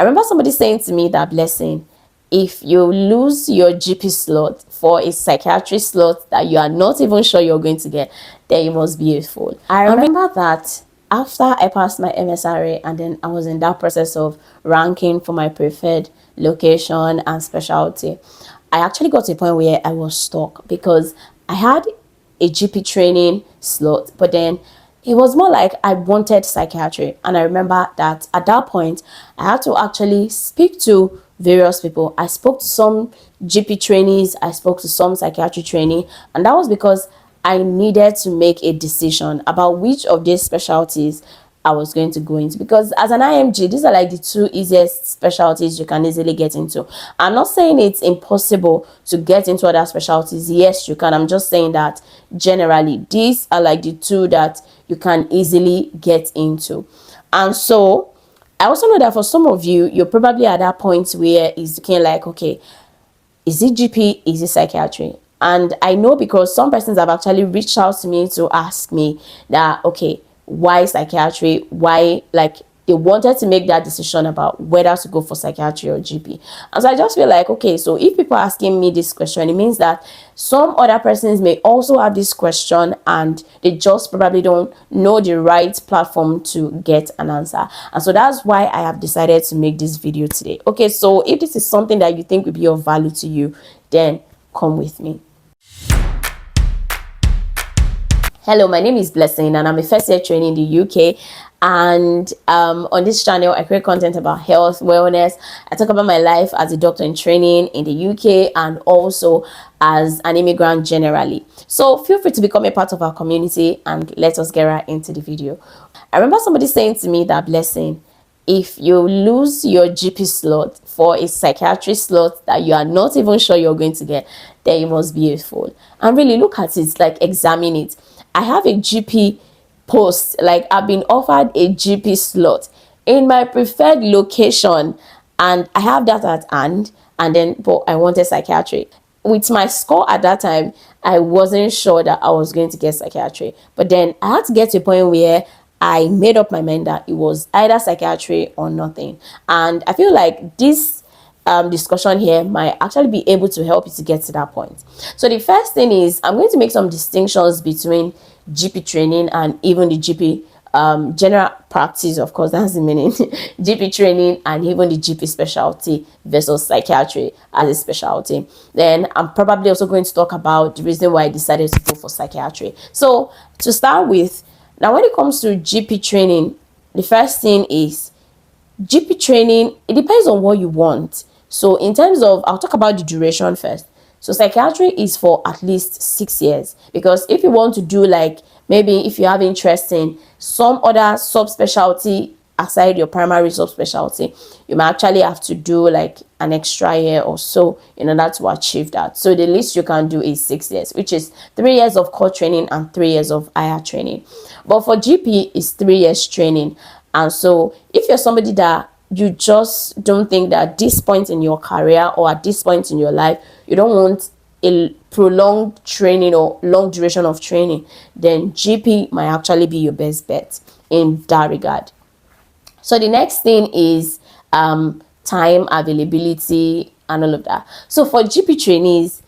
I remember somebody saying to me that, Blessing, if you lose your GP slot for a psychiatry slot that you are not even sure you're going to get, then you must be a fool. I remember that after I passed my MSRA and then I was in that process of ranking for my preferred location and specialty, I actually got to a point where I was stuck because I had a GP training slot, but then it was more like I wanted psychiatry. And I remember that at that point, I had to actually speak to various people. I spoke to some GP trainees, I spoke to some psychiatry trainee, and that was because I needed to make a decision about which of these specialties I was going to go into, because as an IMG, these are like the two easiest specialties you can easily get into. I'm not saying it's impossible to get into other specialties. Yes, you can. I'm just saying that generally these are like the two that you can easily get into. And so I also know that for some of you, you're probably at that point where it's looking like, okay, is it GP, is it psychiatry? And I know because some persons have actually reached out to me to ask me that, okay, why psychiatry? Why, like, they wanted to make that decision about whether to go for psychiatry or GP. And so I just feel like, okay, so if people are asking me this question, it means that some other persons may also have this question and they just probably don't know the right platform to get an answer. And so that's why I have decided to make this video today. Okay, so if this is something that you think will be of value to you, then come with me. Hello, my name is Blessing and I'm a first year trainee in the UK. And on this channel, I create content about health, wellness. I talk about my life as a doctor in training in the UK and also as an immigrant generally. So feel free to become a part of our community and let us get right into the video. I remember somebody saying to me that, Blessing, if you lose your GP slot for a psychiatry slot that you are not even sure you're going to get, then you must be a fool. And really look at it, like examine it. I have a GP post, like I've been offered a GP slot in my preferred location and I have that at hand, and then but I wanted psychiatry. With my score at that time, I wasn't sure that I was going to get psychiatry, but then I had to get to a point where I made up my mind that it was either psychiatry or nothing. And I feel like this discussion here might actually be able to help you to get to that point. So the first thing is I'm going to make some distinctions between GP training and even the GP general practice, of course, that's the meaning, GP training and even the GP specialty versus psychiatry as a specialty. Then I'm probably also going to talk about the reason why I decided to go for psychiatry. So to start with, now when it comes to GP training, the first thing is GP training, it depends on what you want. So in terms of, I'll talk about the duration first. So psychiatry is for at least 6 years, because if you want to do, like, maybe if you have interest in some other subspecialty aside your primary subspecialty, you might actually have to do like an extra year or so in order to achieve that. So the least you can do is 6 years, which is 3 years of core training and 3 years of higher training. But for GP, it's 3 years training. And so if you're somebody that you just don't think that at this point in your career or at this point in your life, you don't want a prolonged training or long duration of training, then GP might actually be your best bet in that regard. So the next thing is time availability and all of that. So for GP trainees,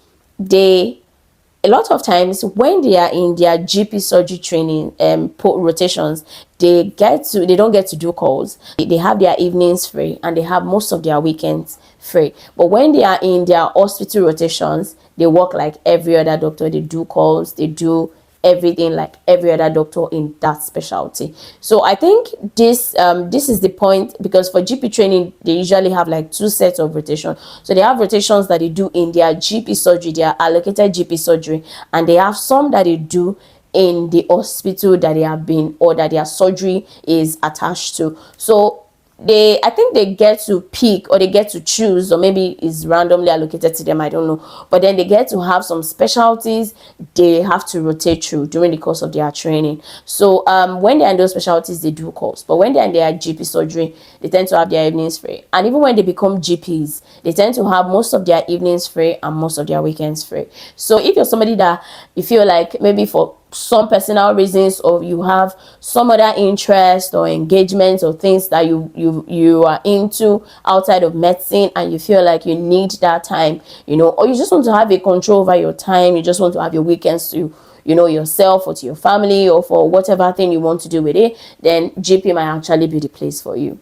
a lot of times when they are in their GP surgery training rotations, they don't get to do calls. They have their evenings free and they have most of their weekends free. But when they are in their hospital rotations, they work like every other doctor. They do calls, they do everything like every other doctor in that specialty. So I think this is the point, because for GP training they usually have like 2 sets of rotation. So they have rotations that they do in their GP surgery, their allocated GP surgery, and they have some that they do in the hospital that they have been, or that their surgery is attached to. So I think they get to pick, or they get to choose, or maybe it's randomly allocated to them, I don't know, but then they get to have some specialties they have to rotate through during the course of their training. So when they're in those specialties, they do calls, but when they're in their GP surgery, they tend to have their evenings free. And even when they become GPs, they tend to have most of their evenings free and most of their weekends free. So if you're somebody that you feel like maybe for some personal reasons, or you have some other interest or engagements or things that you are into outside of medicine, and you feel like you need that time, or you just want to have a control over your time, you just want to have your weekends to yourself or to your family, or for whatever thing you want to do with it, then GP might actually be the place for you.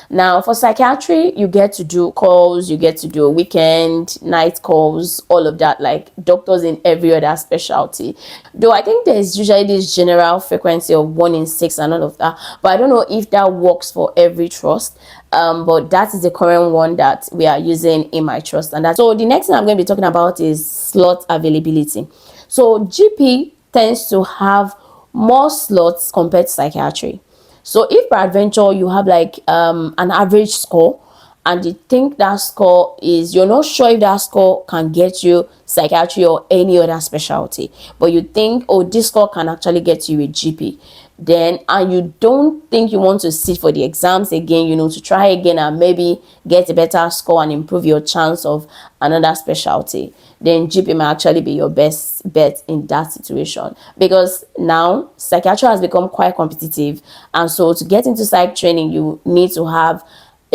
Now, for psychiatry, you get to do calls, you get to do a weekend, night calls, all of that, like doctors in every other specialty. Though I think there's usually this general frequency of 1 in 6 and all of that, but I don't know if that works for every trust. But that is the current one that we are using in my trust. And so the next thing I'm going to be talking about is slot availability. So GP tends to have more slots compared to psychiatry. So if peradventure you have like an average score, and you think that score is, you're not sure if that score can get you psychiatry or any other specialty, but you think, oh, this score can actually get you a GP, then, and you don't think you want to sit for the exams again, to try again and maybe get a better score and improve your chance of another specialty, then GP might actually be your best bet in that situation, because now psychiatry has become quite competitive, and so to get into psych training you need to have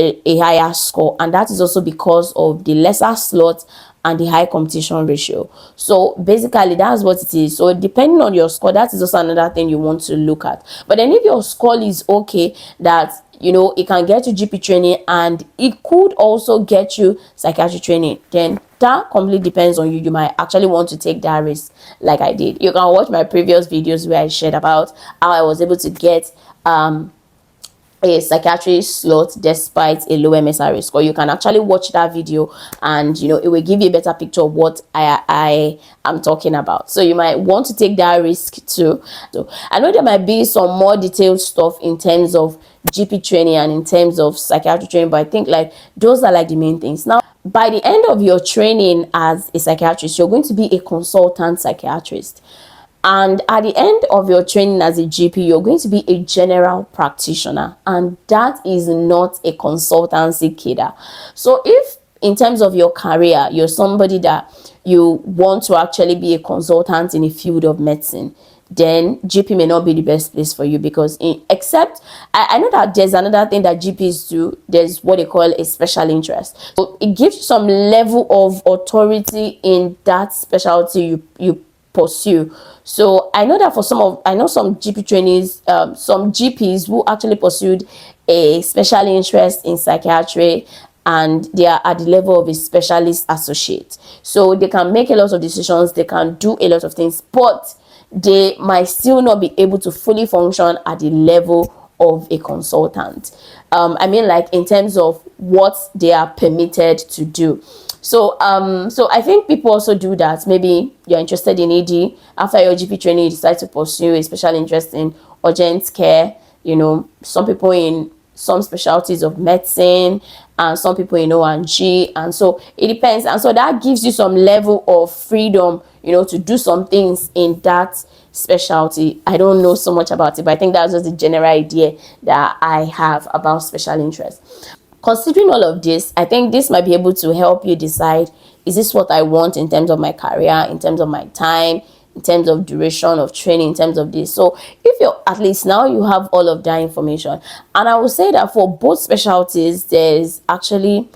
a higher score, and that is also because of the lesser slots and the high competition ratio. So basically that's what it is. So depending on your score, that is also another thing you want to look at. But then if your score is okay, that it can get you GP training and it could also get you psychiatry training, then that completely depends on you. You might actually want to take that risk like I did. You can watch my previous videos where I shared about how I was able to get a psychiatry slot despite a low msra score. You can actually watch that video, and it will give you a better picture of what I am talking about. So you might want to take that risk too. So I know there might be some more detailed stuff in terms of GP training and in terms of psychiatry training, but I think like those are like the main things. Now, by the end of your training as a psychiatrist, you're going to be a consultant psychiatrist. And at the end of your training as a GP, you're going to be a general practitioner, and that is not a consultancy cadre. So if in terms of your career, you're somebody that you want to actually be a consultant in a field of medicine, then GP may not be the best place for you, because except I know that there's another thing that GPs do. There's what they call a special interest. So it gives you some level of authority in that specialty you pursue. So I know that for some GP trainees, some GPs who actually pursued a special interest in psychiatry, and they are at the level of a specialist associate. So they can make a lot of decisions, they can do a lot of things, but they might still not be able to fully function at the level of a consultant. I mean, like in terms of what they are permitted to do. So I think people also do that. Maybe you're interested in ED. After your GP training, you decide to pursue a special interest in urgent care. Some people in some specialties of medicine, and some people in O&G, and so it depends. And so that gives you some level of freedom, to do some things in that specialty. I don't know so much about it, but I think that's just the general idea that I have about special interest. Considering all of this, I think this might be able to help you decide, is this what I want in terms of my career, in terms of my time, in terms of duration of training, in terms of this. So if you're, at least now you have all of that information. And I would say that for both specialties, there's actually,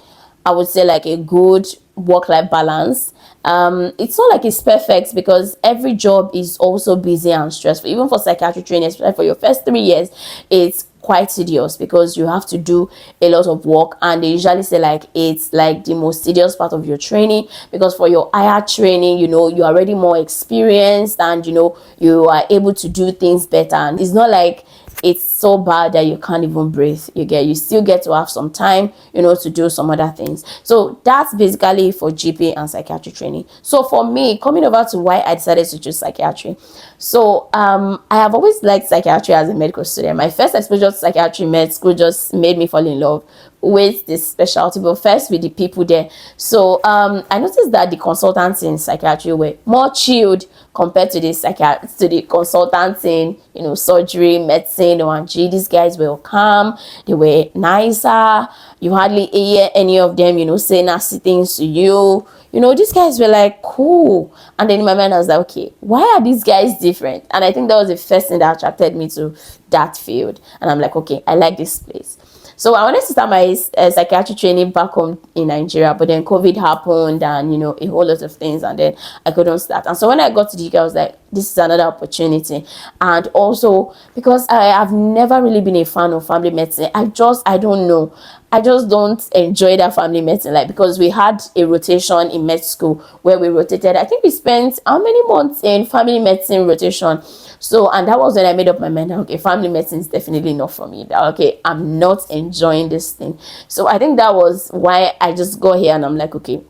I would say, like a good work-life balance. It's not like it's perfect, because every job is also busy and stressful. Even for psychiatry training, especially for your first 3 years, it's quite tedious, because you have to do a lot of work, and they usually say like it's like the most tedious part of your training, because for your higher training, you're already more experienced, and you are able to do things better, and it's not like it's so bad that you can't even breathe. You still get to have some time to do some other things. So that's basically for GP and psychiatry training. So for me, coming over to why I decided to choose psychiatry, so I have always liked psychiatry as a medical student. My first exposure to psychiatry med school just made me fall in love with this specialty, but first with the people there. So I noticed that the consultants in psychiatry were more chilled compared to the consultants in, you know, surgery, medicine, or these guys were calm, they were nicer. You hardly hear any of them, you know, say nasty things to you. You know, these guys were like cool. And then in my mind I was like, okay, why are these guys different? And I think that was the first thing that attracted me to that field. And I'm like, okay, I like this place. So I wanted to start my psychiatry training back home in Nigeria, but then COVID happened and, you know, a whole lot of things, and then I couldn't start. And so when I got to the UK, I was like, this is another opportunity. And also because I have never really been a fan of family medicine, I don't know. I just don't enjoy that family medicine, like, because we had a rotation in med school where we rotated. I think we spent how many months in family medicine rotation. So, and that was when I made up my mind, okay, family medicine is definitely not for me. That, okay, I'm not enjoying this thing. So I think that was why I just got here, and I'm like, okay,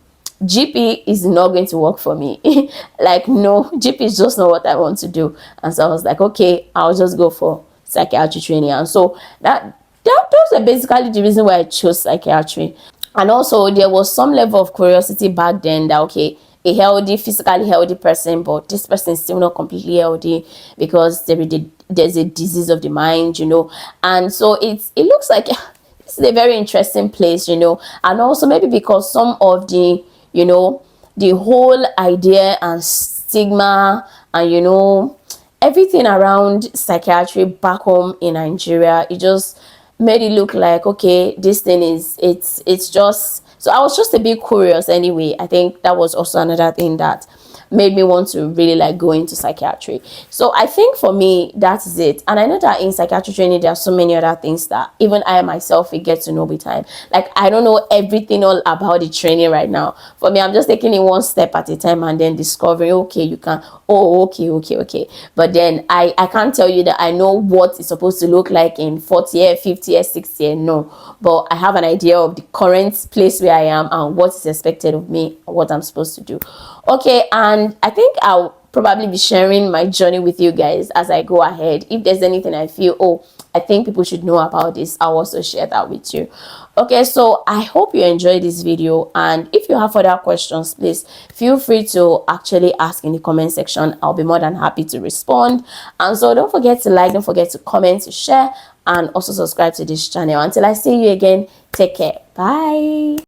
GP is not going to work for me. Like, no, GP is just not what I want to do. And so I was like, okay, I'll just go for psychiatry training. And so those are basically the reason why I chose psychiatry. And also there was some level of curiosity back then that, okay, a healthy, physically healthy person, but this person is still not completely healthy because there's a disease of the mind, you know. And so it looks like this is a very interesting place, you know. And also maybe because some of the, you know, the whole idea and stigma and, you know, everything around psychiatry back home in Nigeria, it just made it look like, okay, this thing is, it's just, so I was just a bit curious anyway. I think that was also another thing that made me want to really like go into psychiatry. So I think for me, that is it. And I know that in psychiatry training, there are so many other things that even I myself will get to know with time. Like, I don't know everything all about the training right now. For me, I'm just taking it one step at a time and then discovering, okay, you can, oh, okay. But then I can't tell you that I know what it's supposed to look like in 40 years, 50 years, 60 years, no. But I have an idea of the current place where I am and what is expected of me, what I'm supposed to do. Okay, and I think I'll probably be sharing my journey with you guys as I go ahead. If there's anything I feel, oh, I think people should know about this, I'll also share that with you. Okay, so I hope you enjoyed this video, and if you have further questions, please feel free to actually ask in the comment section. I'll be more than happy to respond. And so don't forget to like, don't forget to comment, to share, and also subscribe to this channel. Until I see you again, take care. Bye.